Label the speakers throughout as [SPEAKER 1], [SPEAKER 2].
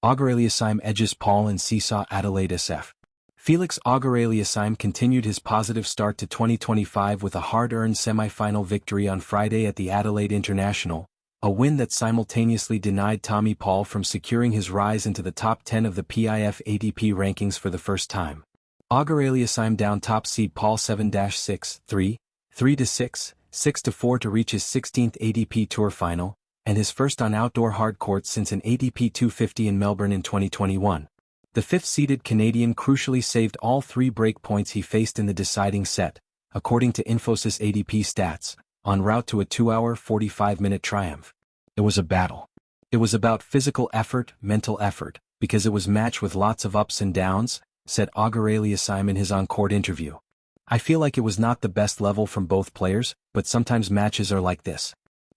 [SPEAKER 1] Auger-Aliassime edges Paul and seesaw Adelaide SF. Felix Auger-Aliassime continued his positive start to 2025 with a hard-earned semi-final victory on Friday at the Adelaide International, a win that simultaneously denied Tommy Paul from securing his rise into the top 10 of the PIF ATP rankings for the first time. Auger-Aliassime down top seed Paul 7-6, 3, 3-6, 6-4 to reach his 16th ATP Tour final, and his first on outdoor hard courts since an ATP 250 in Melbourne in 2021. The fifth-seeded Canadian crucially saved all 3 break points he faced in the deciding set, according to Infosys ATP Stats, en route to a 2-hour 45-minute triumph. It was a battle. It was about physical effort, mental effort, because it was matched with lots of ups and downs, said Auger-Aliassime in his on-court interview. I feel like it was not the best level from both players, but sometimes matches are like this.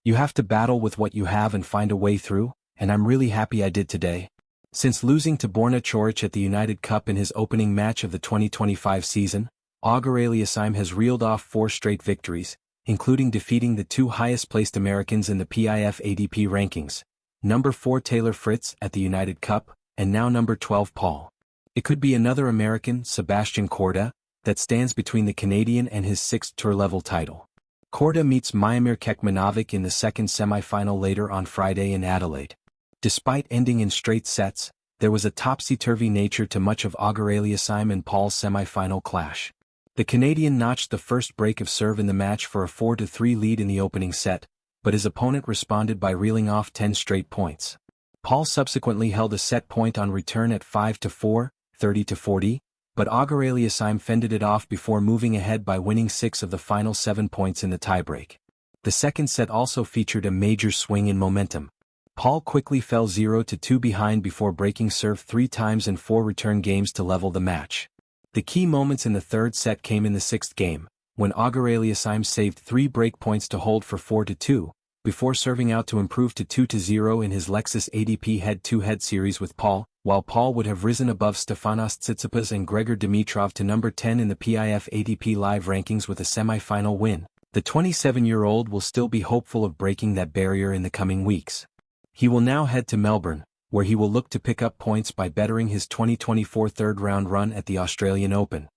[SPEAKER 1] You have to battle with what you have and find a way through, and I'm really happy I did today. Since losing to Borna Coric at the United Cup in his opening match of the 2025 season, Auger-Aliassime has reeled off 4 straight victories, including defeating the 2 highest-placed Americans in the PIF ATP rankings, number 4 Taylor Fritz at the United Cup, and now number 12 Paul. It could be another American, Sebastian Korda, that stands between the Canadian and his 6th tour-level title. Korda meets Miomir Kekmanovic in the second semi-final later on Friday in Adelaide. Despite ending in straight sets, there was a topsy-turvy nature to much of Auger-Aliassime and Paul's semi-final clash. The Canadian notched the first break of serve in the match for a 4-3 lead in the opening set, but his opponent responded by reeling off 10 straight points. Paul subsequently held a set point on return at 5-4, 30-40, but Auger-Aliassime fended it off before moving ahead by winning 6 of the final 7 points in the tiebreak. The second set also featured a major swing in momentum. Paul quickly fell 0-2 behind before breaking serve 3 times in 4 return games to level the match. The key moments in the third set came in the 6th game, when Auger-Aliassime saved 3 break points to hold for 4-2, before serving out to improve to 2-0 in his Lexus ATP head-to-head series with Paul, while Paul would have risen above Stefanos Tsitsipas and Gregor Dimitrov to number 10 in the PIF ATP Live rankings with a semi-final win. The 27-year-old will still be hopeful of breaking that barrier in the coming weeks. He will now head to Melbourne, where he will look to pick up points by bettering his 2024 third-round run at the Australian Open.